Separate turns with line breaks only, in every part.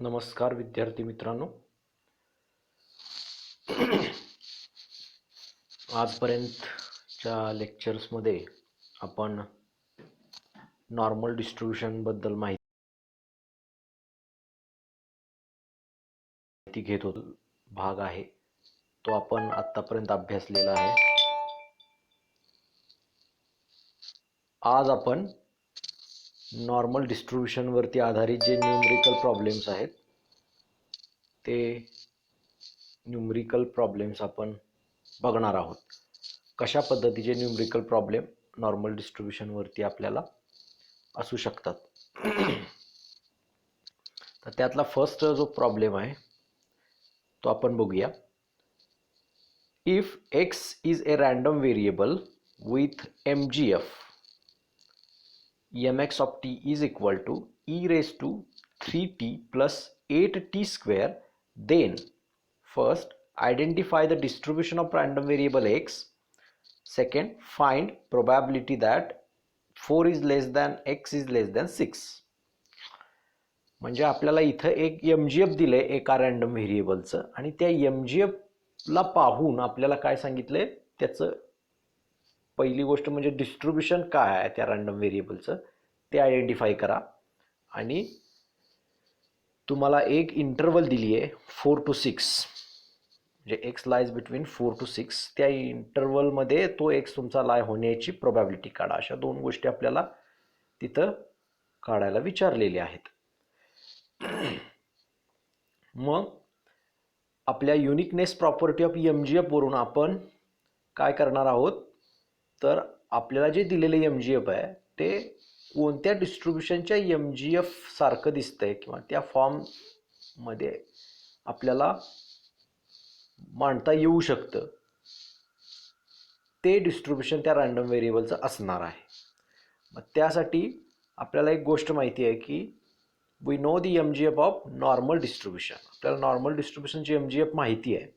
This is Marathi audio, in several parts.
नमस्कार विद्यार्थी मित्रांनो. आजपर्यंतच्या लेक्चर्समध्ये आपण नॉर्मल डिस्ट्रीब्युशन बद्दल माहिती घेत होतो. भाग आहे तो आपण आतापर्यंत अभ्यासलेला आहे. आज आपण नॉर्मल डिस्ट्रीब्युशन वरती आधारित जे न्यूमरिकल प्रॉब्लेम्स आहेत ते न्यूमरिकल प्रॉब्लेम्स आपण बघणार आहोत. कशा पद्धतीचे न्यूमरिकल प्रॉब्लेम नॉर्मल डिस्ट्रीब्युशन वरती आपल्याला असू शकतात. तर त्यातला फर्स्ट जो प्रॉब्लेम आहे तो आपण बघूया. If x is a random variable with mgf, mx of t is equal to e raised to 3t plus 8t square, then first identify the distribution of random variable x. Second, find probability that 4 is less than x is less than 6. म्हणजे आपल्याला इथं एक mgf दिलंय एका रँडम व्हेरिएबलचं आणि त्या mgf ला पाहून आपल्याला काय सांगितलंय, त्याचं पहिली गोष्ट म्हणजे डिस्ट्रीब्युशन काय आहे त्या रँडम व्हेरिएबलचं ते आयडेंटिफाय करा. आणि तुम्हाला एक इंटरवल दिली आहे 4 to 6, म्हणजे एक्स लाइज बिटवीन 4 to 6. त्या इंटरवलमध्ये तो एक्स तुमचा लाय होण्याची प्रोबॅबिलिटी काढा. अशा दोन गोष्टी आपल्याला तिथं काढायला विचारलेल्या आहेत. मग आपल्या युनिकनेस प्रॉपर्टी ऑफ mgf वरून आपण काय करणार आहोत, तर आपल्याला जे दिलेले mgf आहे ते कोणत्या डिस्ट्रीब्युशनच्या mgf सारखं दिसतंय किंवा त्या फॉर्म मध्ये आपल्याला मांडता येऊ शकतं ते डिस्ट्रीब्युशन त्या रँडम व्हेरिएबलचं असणार आहे. मग त्यासाठी आपल्याला एक गोष्ट माहिती आहे की we know the mgf of normal distribution. आपल्याला नॉर्मल डिस्ट्रीब्युशनची mgf माहिती आहे.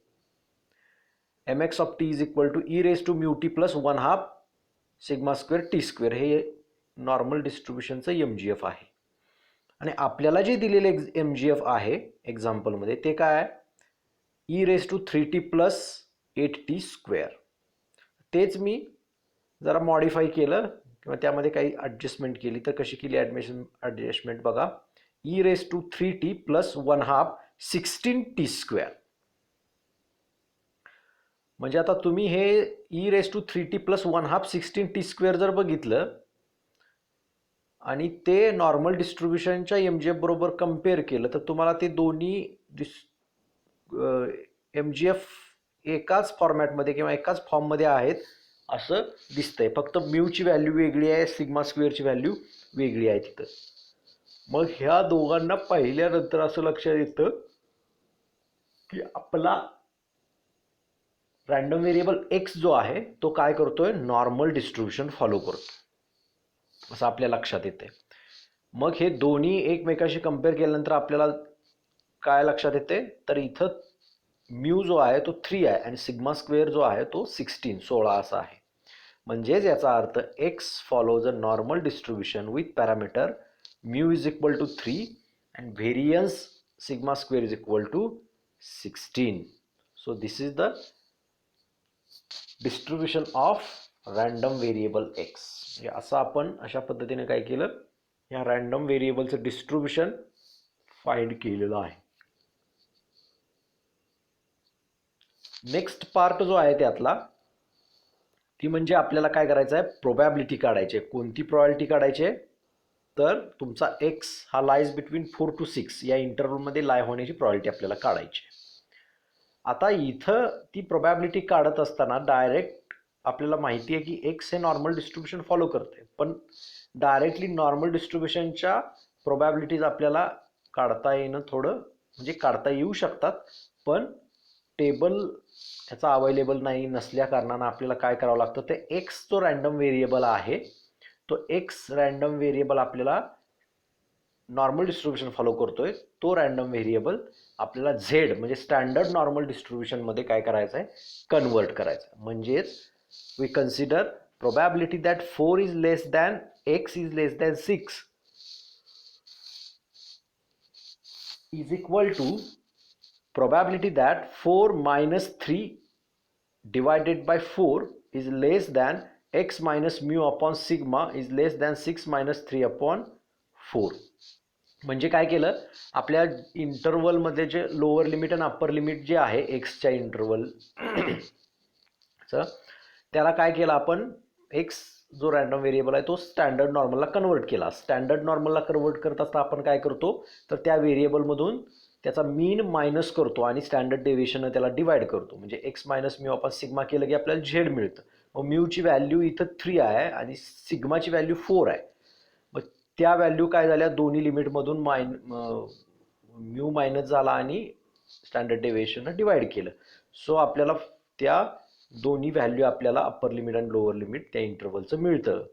mx of t is equal to e raise to mu t plus 1/2 sigma square t square हे नॉर्मल डिस्ट्रीब्युशनचं mgf आहे. आणि आपल्याला जे दिलेले mgf आहे एक्झाम्पलमध्ये ते काय आहे, e raise to 3t plus 8t square. तेच मी जरा मॉडिफाय केलं किंवा त्यामध्ये काही ॲडजस्टमेंट केली तर कशी केली ॲडजस्टमेंट बघा. e raise to 3t plus 1/2 16t square. म्हणजे आता तुम्ही हे e raise to 3t plus 1/2 16t square जर बघितलं आणि ते नॉर्मल डिस्ट्रीब्युशनच्या mgf बरोबर कंपेअर केलं तर तुम्हाला ते दोन्ही mgf एकाच फॉर्मॅटमध्ये किंवा एकाच फॉर्ममध्ये आहेत असं दिसतंय. फक्त म्यूची व्हॅल्यू वेगळी आहे, सिग्मा स्क्वेअरची व्हॅल्यू वेगळी आहे तिथं. मग ह्या दोघांना पाहिल्यानंतर असं लक्षात येतं की आपला रँडम व्हेरिएबल एक्स जो आहे तो काय करतोय, नॉर्मल डिस्ट्रीब्युशन फॉलो करतो असं आपल्या लक्षात येते. मग हे दोन्ही एकमेकाशी कंपेअर केल्यानंतर आपल्याला काय लक्षात येते, तर इथं म्यू जो आहे तो 3 आहे आणि सिग्मा स्क्वेअर जो आहे तो 16 असा आहे. म्हणजेच याचा अर्थ x follows a normal distribution with parameter mu is equal to 3 and variance sigma square is equal to 16. So this is the distribution of random variable x. असं आपण अशा पद्धतीने काय केलं, या रँडम व्हेरिएबलचं डिस्ट्रीब्युशन फाइंड केलेलं आहे. नेक्स्ट पार्ट जो आहे त्यातला ती म्हणजे आपल्याला काय करायचं आहे, प्रोबॅबिलिटी काढायची आहे. कोणती प्रोबॅबिलिटी काढायची आहे, तर तुमचा एक्स हा लाईज बिटवीन 4 to 6 या इंटरवलमध्ये लाय होण्याची प्रोबॅबिलिटी आपल्याला काढायची आहे. आता इथं ती प्रोबॅबिलिटी काढत असताना डायरेक्ट आपल्याला माहिती आहे की एक्स हे नॉर्मल डिस्ट्रीब्युशन फॉलो करते, पण डायरेक्टली नॉर्मल डिस्ट्रीब्युशनच्या प्रोबॅबिलिटीज आपल्याला काढता येणं थोडं म्हणजे काढता येऊ शकतात, पण टेबल ह्याचा अवेलेबल नसल्या कारणानं आपल्याला काय करावं लागतं, ते एक्स जो रँडम व्हेरिएबल आहे तो एक्स रँडम व्हेरिएबल आपल्याला नॉर्मल डिस्ट्रीब्युशन फॉलो करतोय, तो रँडम व्हेरिएबल आपल्याला झेड म्हणजे स्टँडर्ड नॉर्मल डिस्ट्रीब्युशनमध्ये काय करायचं आहे, कन्वर्ट करायचं आहे. म्हणजेच we consider probability that 4 is less than x is less than 6 is equal to probability that 4 minus 3 divided by 4 is less than x minus mu upon sigma is less than 6 minus 3 upon 4. म्हणजे काय केलं, आपल्या इंटरवलमध्ये जे लोअर लिमिट आणि अप्पर लिमिट जे आहे एक्सच्या इंटरवलचं, त्याला काय केलं आपण, एक्स जो रॅन्डम व्हेरिएबल आहे तो स्टँडर्ड नॉर्मलला कन्वर्ट केला. स्टँडर्ड नॉर्मलला कन्वर्ट करत असता आपण काय करतो, तर त्या व्हेरिएबलमधून त्याचा मीन मायनस करतो आणि स्टँडर्ड डेव्हिएशननं त्याला डिवाइड करतो. म्हणजे एक्स मायनस म्यू आपण सिग्मा केलं की आपल्याला झेड मिळतं. मग म्यूची व्हॅल्यू इथं 3 आहे आणि सिग्माची व्हॅल्यू 4 आहे. मग त्या व्हॅल्यू काय झाल्या, दोन्ही लिमिटमधून म्यू मायनस झाला आणि स्टँडर्ड डेव्हिएशननं डिवाइड केलं. सो आपल्याला त्या दोन्ही व्हॅल्यू आपल्याला अप्पर लिमिट आणि लोअर लिमिट त्या इंटरवलचं मिळतं.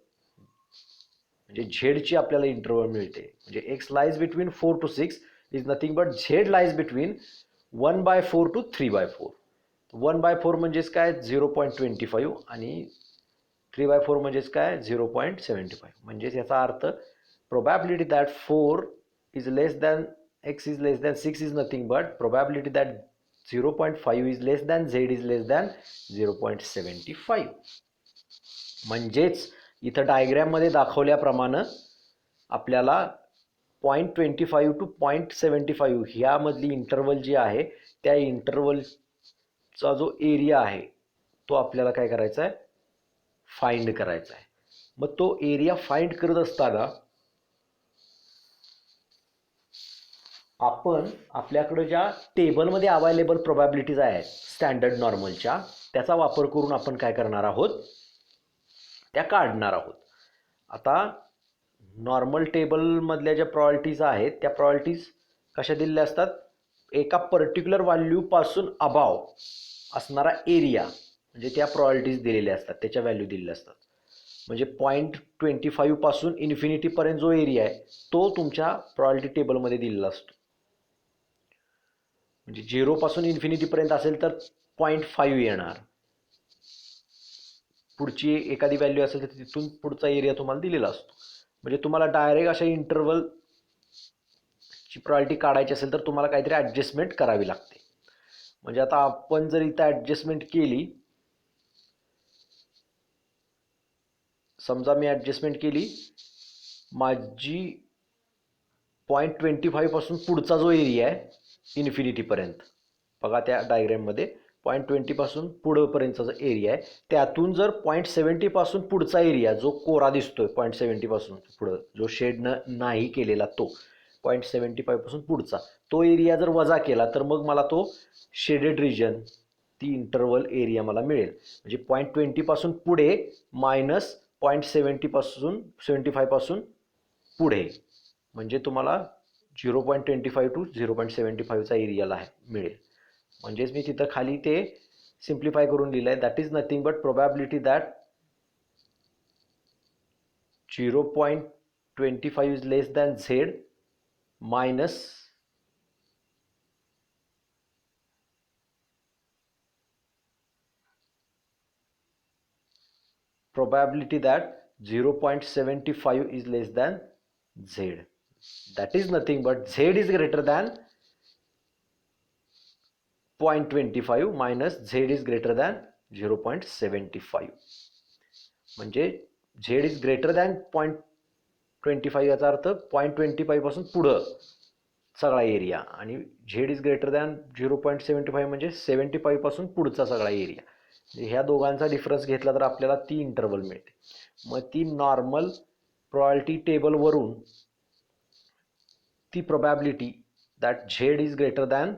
म्हणजे झेडची आपल्याला इंटरवल मिळते. म्हणजे x lies between 4 to 6 is nothing but Z lies between 1/4 to 3/4. 1/4 म्हणजेच काय 0.25 आणि 3/4 म्हणजेच काय 0.75. म्हणजेच याचा अर्थ probability that 4 is less than x is less than 6 is nothing but probability that 0.5 is less than z is less than 0.75. म्हणजेच इथं डायग्रॅममध्ये दाखवल्याप्रमाणे आपल्याला 0.25 to 0.75 ह्यामधली इंटरवल जी आहे त्या इंटरवलचा जो एरिया आहे तो आपल्याला काय करायचा आहे, फाइंड करायचा आहे. मग तो एरिया फाइंड करत असताना आपण आपल्याकडे ज्या टेबलमध्ये अवेलेबल प्रोबॅबिलिटीज आहेत स्टँडर्ड नॉर्मलच्या, त्याचा वापर करून आपण काय करणार आहोत, त्या काढणार आहोत. आता नॉर्मल टेबलमधल्या ज्या प्रॉपर्टीज आहेत त्या प्रॉपर्टीज कशा दिलेल्या असतात, एका पर्टिक्युलर व्हॅल्यूपासून अबाव असणारा एरिया म्हणजे त्या प्रॉपर्टीज दिलेल्या असतात, त्याच्या व्हॅल्यू दिलेल्या असतात. म्हणजे 0.25 पासून इन्फिनिटीपर्यंत जो एरिया आहे तो तुमच्या प्रॉपर्टी टेबलमध्ये दिलेला असतो. म्हणजे 0 पासून इन्फिनिटीपर्यंत असेल तर 0.5 येणार. पुढची एखादी व्हॅल्यू असेल तर तिथून पुढचा एरिया तुम्हाला दिलेला असतो. म्हणजे तुम्हाला डायरेक्ट अशा इंटरवलची प्रॉपर्टी काढायची असेल तर तुम्हाला काहीतरी ॲडजस्टमेंट करावी लागते. म्हणजे आता आपण जर इथं ॲडजस्टमेंट केली, समजा मी ॲडजस्टमेंट केली, माझी 0.25 पासून पुढचा जो एरिया आहे इन्फिनिटीपर्यंत, बघा त्या डायग्रॅममध्ये 0.20 पासून पुढंपर्यंतचा जो एरिया आहे त्यातून जर 0.70 पासून पुढचा एरिया जो कोरा दिसतोय 0.70 पासून पुढं जो शेड नाही केलेला तो 0.75 पासून पुढचा तो एरिया जर वजा केला तर मग मला तो शेडेड रिजन ती इंटरवल एरिया मला मिळेल. म्हणजे 0.20 पासून पुढे मायनस 0.70 पासून 75 पासून पुढे, म्हणजे तुम्हाला 0.25 to 0.75 चा एरियाला मिळेल. म्हणजेच मी तिथं खाली ते सिम्प्लिफाय करून लिहिलं आहे, that is nothing but probability that 0.25 is less than Z minus probability that 0.75 is less than z. That is nothing but z is greater than 0.25 minus z is greater than 0.75. म्हणजे z is greater than 0.25 याचा अर्थ 0.25 पासून पुढं सगळा एरिया आणि z is greater than 0.75 म्हणजे 75 पासून पुढचा सगळा एरिया. ह्या दोघांचा डिफरन्स घेतला तर आपल्याला ती इंटरवल मिळते. मग ती नॉर्मल प्रॉपर्टी टेबलवरून ती probability that Z is greater than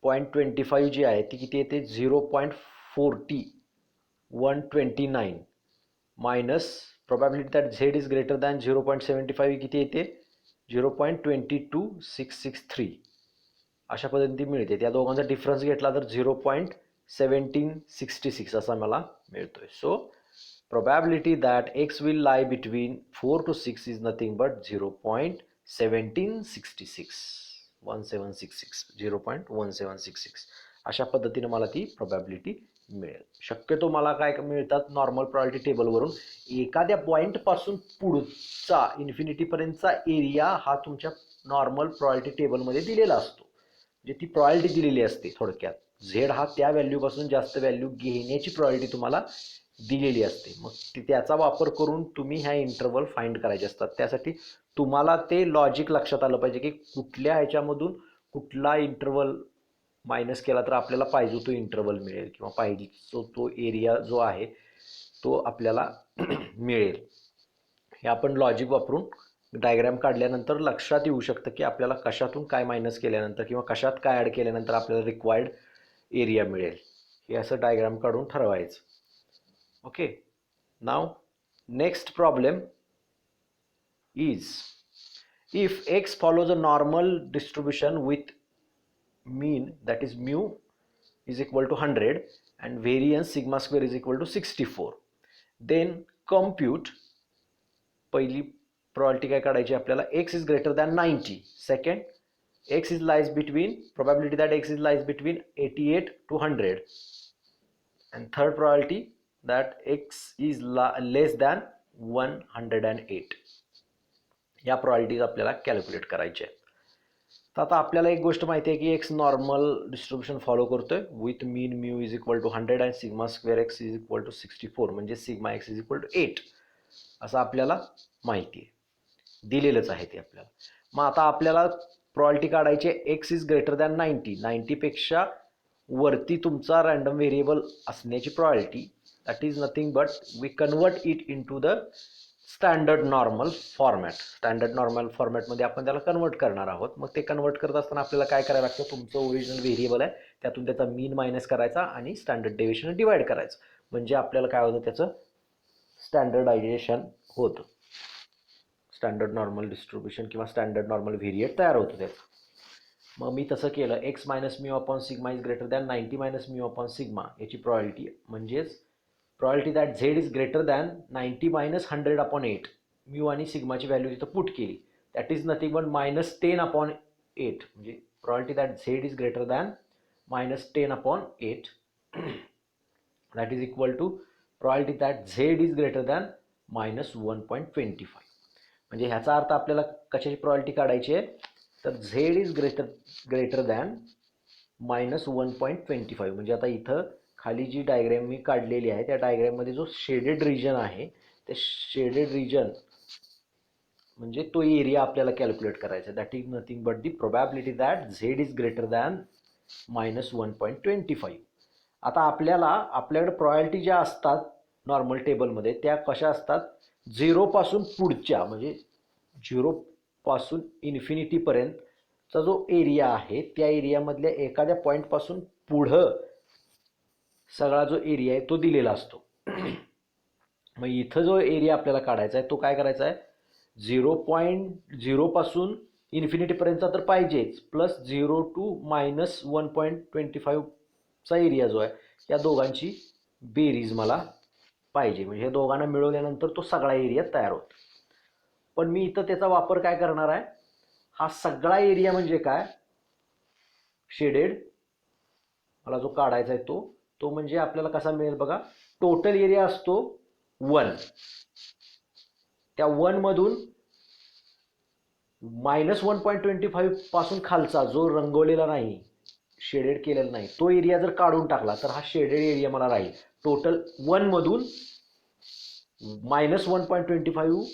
0.25 जी आहे ती किती येते 0.40129 minus probability that Z is greater than 0.75 किती येते 0.22663 अशा पद्धतीने मिळते. त्या दोघांचा डिफरन्स घेतला तर 0.1766 असा मला मिळतोय. So probability that x will lie between 4 to 6 is nothing but 0.1766 अशा पद्धतीने मला ती प्रोबॅबिलिटी मिळेल. शक्यतो मला काय मिळतात नॉर्मल प्रॉपर्टी टेबलवरून एखाद्या पॉईंट पासून पुढचा इन्फिनिटीपर्यंतचा एरिया हा तुमच्या नॉर्मल प्रॉयल्टी टेबलमध्ये दिलेला असतो. म्हणजे ती प्रॉयल्टी दिलेली असते. थोडक्यात झेड हा त्या व्हॅल्यूपासून जास्त व्हॅल्यू घेण्याची प्रॉयल्टी तुम्हाला दिलेली असते. मग त्याचा वापर करून तुम्ही ह्या इंटरवल फाइंड करायचे असतात. त्यासाठी तुम्हाला ते लॉजिक लक्षात आलं पाहिजे की कुठल्या ह्याच्यामधून कुठला इंटरवल मायनस केला तर आपल्याला पाहिजे तो इंटरवल मिळेल किंवा पाहिजे तो एरिया जो आहे तो आपल्याला मिळेल. हे आपण लॉजिक वापरून डायग्राम काढल्यानंतर लक्षात येऊ शकतं की आपल्याला कशातून काय मायनस केल्यानंतर किंवा कशात काय ॲड केल्यानंतर आपल्याला रिक्वायर्ड एरिया मिळेल. हे असं डायग्राम काढून ठरवायचं. Okay. Now next problem is if x follows a normal distribution with mean that is mu is equal to 100 and variance sigma square is equal to 64, then compute पहिली probability काय काढायची आपल्याला x is greater than 90, second x is lies between probability that x is lies between 88 to 100 and third probability that x is less than 108. या प्रॉबिलिटीज आपल्याला कॅल्क्युलेट करायचे आहेत. तर आता आपल्याला एक गोष्ट माहिती आहे की एक्स नॉर्मल डिस्ट्रीब्युशन फॉलो करतोय with mean mu is equal to 100 and sigma square x is equal to 64 म्हणजे sigma x is equal to 8 असं आपल्याला माहिती आहे. दिलेलंच आहे ते आपल्याला. मग आता आपल्याला प्रॉबिलिटी काढायची आहे एक्स इज ग्रेटर दॅन 90 पेक्षा वरती तुमचा रँडम व्हेरिएबल असण्याची probability that is nothing but we convert it into the standard normal format. Standard normal फॉर्मॅटमध्ये आपण त्याला कन्वर्ट करणार आहोत. मग ते कन्वर्ट करत असताना आपल्याला काय करायला लागतं, तुमचं ओरिजिनल व्हेरिएबल आहे त्यातून त्याचा मीन मायनस करायचा आणि स्टँडर्ड डेव्हिएशन डिवाइड करायचं. म्हणजे आपल्याला काय होतं, त्याचं स्टँडर्डायझेशन होतं. स्टँडर्ड नॉर्मल डिस्ट्रीब्युशन किंवा स्टँडर्ड नॉर्मल व्हेरिएट तयार होतं त्याचं. मग मी तसं केलं, x minus mu upon sigma is greater than 90 minus mu upon sigma याची प्रॉबिलिटी म्हणजेच probability that z is greater than 90 minus 100 upon 8 mu आणि सिग्माची व्हॅल्यू तिथं पुट केली. That is nothing but minus 10 upon 8 म्हणजे probability that z is greater than minus 10 upon 8 that is equal to probability that z is greater than minus 1.25. म्हणजे ह्याचा अर्थ आपल्याला कशाची प्रॉबिलिटी काढायची आहे, तर z is greater than minus 1.25. म्हणजे आता इथं खाली जी डायग्रॅम मी काढलेली आहे त्या डायग्रॅममध्ये जो शेडेड रिजन आहे ते शेडेड रिजन म्हणजे तो एरिया आपल्याला कॅल्क्युलेट करायचा आहे. That is nothing but the probability that Z is greater than minus 1.25. आता आपल्याकडे प्रॉबिलिटी ज्या असतात नॉर्मल टेबलमध्ये त्या कशा असतात, 0 पासून पुढच्या म्हणजे 0 पासून इन्फिनिटीपर्यंतचा जो एरिया आहे त्या एरियामधल्या एखाद्या पॉईंटपासून पुढं सगळा जो एरिया आहे तो दिलेला असतो. मग इथं जो एरिया आपल्याला काढायचा आहे तो काय करायचा आहे, 0.0 पासून इन्फिनिटीपर्यंतचा तर पाहिजेच, प्लस 0 टू मायनस 1.25चा एरिया जो आहे या दोघांची बेरीज मला पाहिजे. म्हणजे हे दोघांना मिळवल्यानंतर तो सगळा एरिया तयार होतो. पण मी इथं त्याचा वापर काय करणार आहे, हा सगळा एरिया म्हणजे काय, शेडेड मला जो काढायचा आहे तो म्हणजे आपल्याला कसा मिळेल बघा, टोटल एरिया असतो 1, त्या 1 मधून मायनस 1.25 पासून खालचा जो रंगवलेला नाही, शेडेड केलेला नाही, तो एरिया जर काढून टाकला तर हा शेडेड एरिया मला राहील. टोटल 1 मधून मायनस 1.25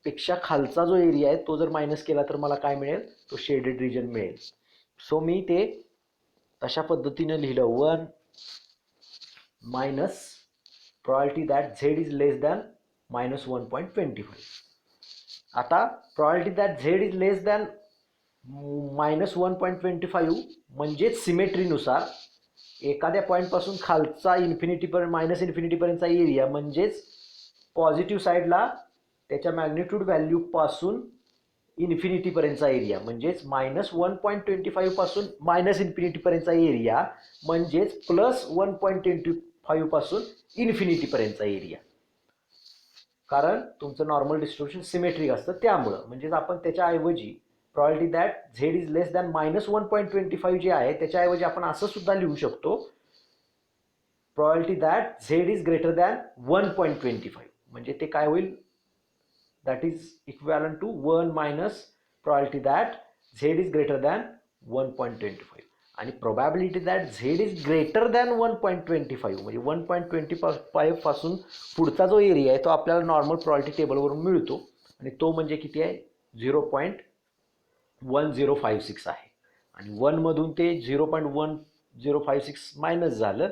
पेक्षा खालचा जो एरिया आहे तो जर मायनस केला तर मला काय मिळेल, तो शेडेड रिजन मिळेल. सो मी ते तशा पद्धतीने लिहिलं, 1 minus probability that z is less than minus 1.25. आता probability that z is less than minus 1.25 म्हणजेच सिमेट्रीनुसार एखाद्या पॉईंटपासून खालचा इन्फिनिटीपर्यंत मायनस इन्फिनिटीपर्यंतचा एरिया म्हणजेच पॉझिटिव्ह साईडला त्याच्या मॅग्निट्यूड व्हॅल्यूपासून इन्फिनिटीपर्यंतचा एरिया म्हणजेच मायनस 1.25 पासून मायनस इन्फिनिटीपर्यंतचा एरिया म्हणजेच प्लस 1.25 पासून इन्फिनिटीपर्यंतचा एरिया. कारण तुमचं नॉर्मल डिस्ट्रीब्युशन सिमेट्रिक असतं त्यामुळं. म्हणजेच आपण त्याच्याऐवजी probability that z is less than minus 1.25 जे आहे त्याच्याऐवजी आपण असं सुद्धा लिहू शकतो, probability that z is greater than 1.25. म्हणजे ते काय होईल, that is equivalent to 1 minus probability that z is greater than 1.25 आणि probability that z is greater than 1.25 म्हणजे 1.25 पासून पुढचा जो एरिया आहे तो आपल्याला नॉर्मल probability टेबलवरून मिळतो आणि तो म्हणजे किती आहे 0.1056 आहे आणि 1 मधून ते 0.1056 मायनस झालं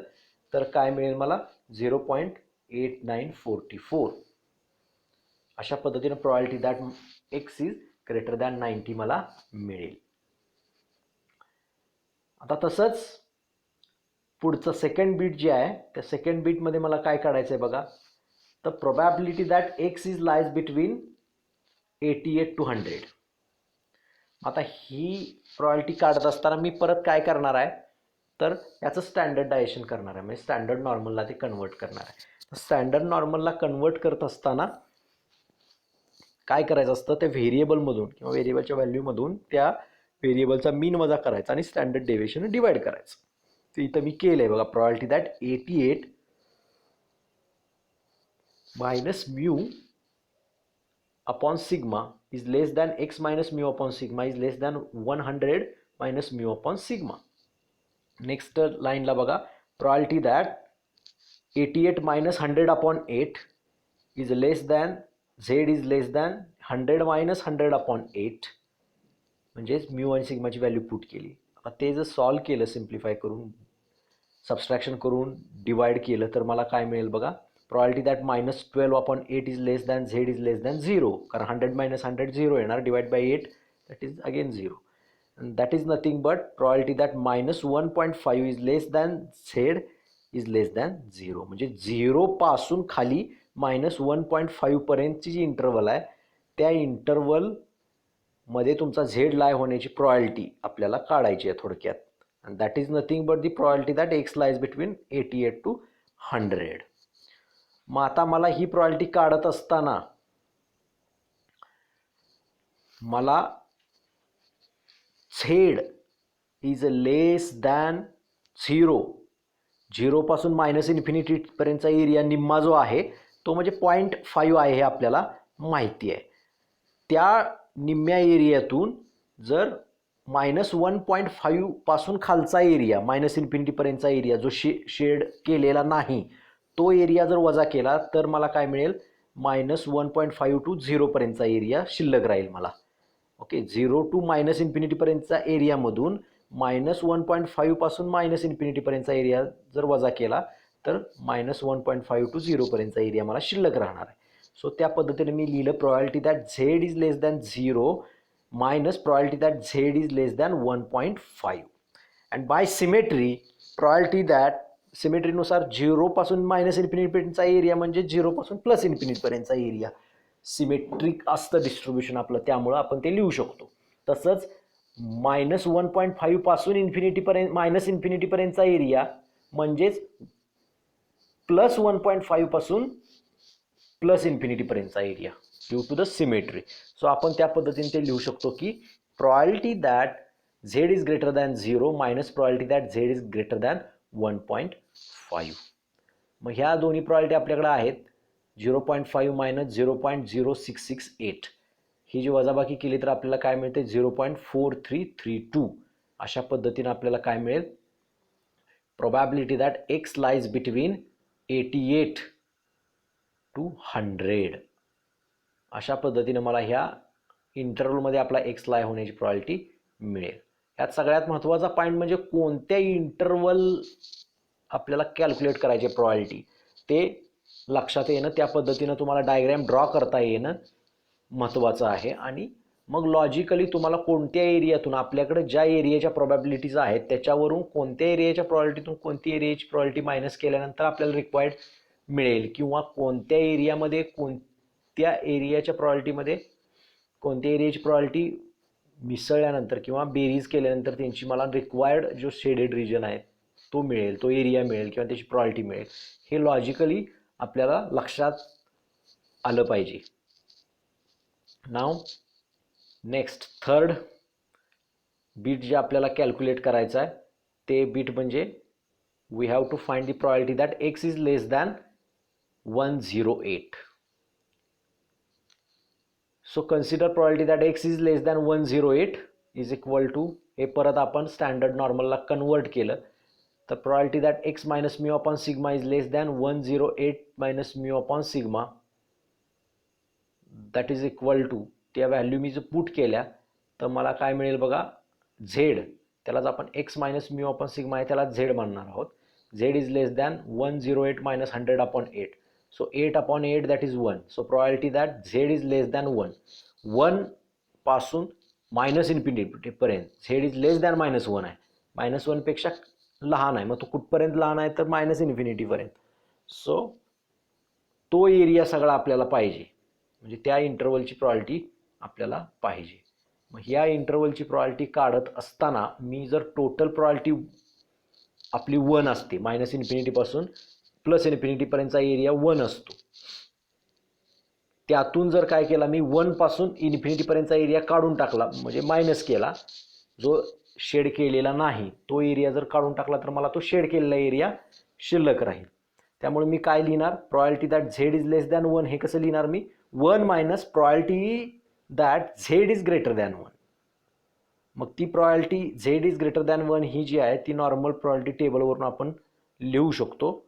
तर काय मिळेल मला 0.8944 अशा पद्धतीने probability that x is greater than 90 मला मिळेल. आता तसंच पुढचं सेकंड बीट जे आहे त्या सेकंड बीटमध्ये मला काय काढायचं आहे बघा. तर probability that x is lies between 88 to 100. आता ही probability काढत असताना मी परत काय करणार आहे तर याचं स्टँडर्डायझेशन करणार आहे म्हणजे स्टँडर्ड नॉर्मलला ते कन्वर्ट करणार आहे. स्टँडर्ड नॉर्मलला कन्वर्ट करत असताना काय करायचं असतं त्या व्हेरिएबलमधून किंवा व्हेरिएबलच्या व्हॅल्यूमधून त्या व्हेरिएबलचा मीन वजा करायचा आणि स्टँडर्ड डेव्हिएशन डिवाइड करायचं. तर इथं मी केलं आहे बघा probability that 88 minus mu upon sigma is less than x minus mu upon sigma is less than 100 minus mu upon sigma. Next लाईनला बघा probability that 88 minus 100 upon 8 is less than z is less than 100 minus 100 upon 8 म्हणजेच म्यू आणि सिग्माची व्हॅल्यू पुट केली. आता ते जर सॉल्व केलं सिम्प्लिफाय करून सबस्ट्रॅक्शन करून डिवाइड केलं तर मला काय मिळेल बघा probability that minus 12 upon 8 is less than z is less than 0 कारण 100 minus 100 0 येणार divide by 8 that is again 0 and that is nothing but probability that minus 1.5 is less than z is less than 0 म्हणजे 0 पासून खाली minus 1.5 पर्यंतची जी इंटरवल आहे त्या इंटरवल मध्ये तुमचा z लाय होण्याची probability आपल्याला काढायची आहे थोडक्यात and that is nothing but the probability that x lies between 88 to 100. मग आता मला ही probability काढत असताना मला z is less than 0 पासून मायनस इन्फिनिटी पर्यंतचा एरिया निम्मा जो आहे तो म्हणजे 0.5 आहे हे आपल्याला माहिती आहे. त्या निम्म्या एरियातून जर -1.5 पासून खालचा एरिया मायनस इन्फिनिटी पर्यंतचा एरिया जो शेड केलेला नाही तो एरिया जर वजा केला तर मला काय मिळेल -1.5 टू 0 पर्यंतचा एरिया शिल्लक राहील मला. ओके 0 टू मायनस इन्फिनिटी पर्यंतचा एरियामधून -1.5 पासून मायनस इन्फिनिटी पर्यंतचा एरिया जर वजा केला तर -1.5 टू 0 पर्यंतचा एरिया मला शिल्लक राहणार आहे. सो त्या पद्धतीने मी लिहिलं probability that z is less than 0 minus probability that z is less than 1.5 and by symmetry probability that सिमेट्रीनुसार 0 पासून मायनस इन्फिनिटी पर्यंतचा एरिया म्हणजे 0 पासून प्लस इन्फिनिटी पर्यंतचा एरिया सिमेट्रिक असतं डिस्ट्रीब्युशन आपलं त्यामुळं आपण ते लिहू शकतो. तसंच -1.5 पासून इन्फिनिटी पर्यंत मायनस इन्फिनिटी पर्यंतचा एरिया म्हणजेच +1.5 पासून प्लस इन्फिनिटी पर्यंतचा area due to the symmetry. So आपण त्या पद्धतीने ते लिहू शकतो की probability that z is greater than 0 minus probability that z is greater than 1.5. मग ह्या दोन्ही probability आपल्याकडे आहेत 0.5 minus 0.0668 ही जी वजाबाकी केली तर आपल्याला काय मिळते 0.4332 अशा पद्धतीने आपल्याला काय मिळेल probability that x lies between 88 to 100 अशा पद्धतीने मला ह्या इंटरवलमध्ये आपला x लाय होण्याची probability मिळेल. यात सगळ्यात महत्त्वाचा पॉईंट म्हणजे कोणत्या इंटरवल आपल्याला कॅल्क्युलेट करायचे probability ते लक्षात येणं त्या पद्धतीनं तुम्हाला डायग्राम ड्रॉ करता येणं महत्त्वाचं आहे. आणि मग लॉजिकली तुम्हाला कोणत्या एरियातून आपल्याकडे ज्या एरियाच्या probabilities आहेत त्याच्यावरून कोणत्या एरियाच्या probabilityतून कोणती एरियाची probability मायनस केल्यानंतर आपल्याला रिक्वायर्ड मिळेल किंवा कोणत्या एरियामध्ये कोणत्या एरियाच्या probabilityमध्ये कोणत्या एरियाची probability मिसळल्यानंतर किंवा बेरीज केल्यानंतर त्यांची मला रिक्वायर्ड जो शेडेड रिजन आहे तो मिळेल तो एरिया मिळेल किंवा त्याची probability मिळेल हे लॉजिकली आपल्याला लक्षात आलं पाहिजे. नाव नेक्स्ट थर्ड बीट जे आपल्याला कॅल्क्युलेट करायचं आहे ते बीट म्हणजे we have to find the probability that x is less than 108. So consider probability that x is less than 108 is equal to, हे परत आपण स्टँडर्ड नॉर्मलला कन्वर्ट केलं तर probability that x minus mu upon sigma is less than 108 minus mu upon sigma that is equal to, त्या व्हॅल्यू मी जर पुट केल्या तर मला काय मिळेल बघा, झेड, त्यालाच आपण X minus mu upon sigma आहे त्याला झेड म्हणणार आहोत. Z is less than 108 minus 100 upon 8. So 8 upon 8 that is 1. So probability that Z is less than 1. 1 पासून मायनस इन्फिनिटीपर्यंत झेड इज लेस दॅन -1 आहे. -1 पेक्षा लहान आहे. मग तो कुठपर्यंत लहान आहे तर मायनस इन्फिनिटीपर्यंत. सो तो एरिया सगळा आपल्याला पाहिजे, म्हणजे त्या इंटरवलची प्रॉबिलिटी आपल्याला पाहिजे. मग ह्या इंटरवलची प्रॉबिलिटी काढत असताना मी जर टोटल प्रॉबिलिटी आपली 1 असते, मायनस इन्फिनिटीपासून प्लस इन्फिनिटीपर्यंतचा एरिया 1 असतो, त्यातून जर काय केला मी 1 पासून इन्फिनिटीपर्यंतचा एरिया काढून टाकला, म्हणजे मायनस केला, जो शेड केलेला नाही तो एरिया जर काढून टाकला तर मला तो शेड केलेला एरिया शिल्लक राहील. त्यामुळे मी काय लिहिणार, probability that Z is less than 1 हे कसं लिहिणार मी, 1 minus probability that Z is greater than 1. मग ती probability Z is greater than 1 ही जी आहे ती नॉर्मल प्रॉबिलिटी टेबलवरून आपण लिहू शकतो.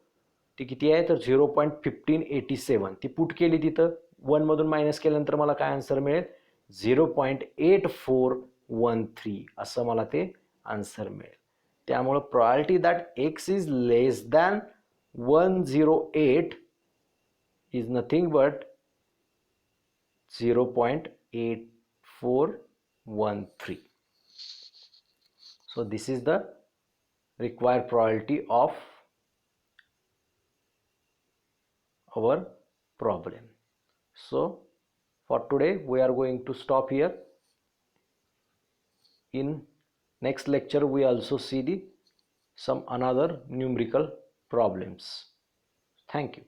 ती किती आहे तर 0.1587. ती पुट केली तिथं, 1 मधून मायनस केल्यानंतर मला काय आन्सर मिळेल, 0.8413 असं मला ते आन्सर मिळेल. त्यामुळं probability that x is less than 108 is nothing but 0.8413. So this is the required probability of our problem. So for today we are going to stop here. In next lecture we also see some another numerical problems. Thank you.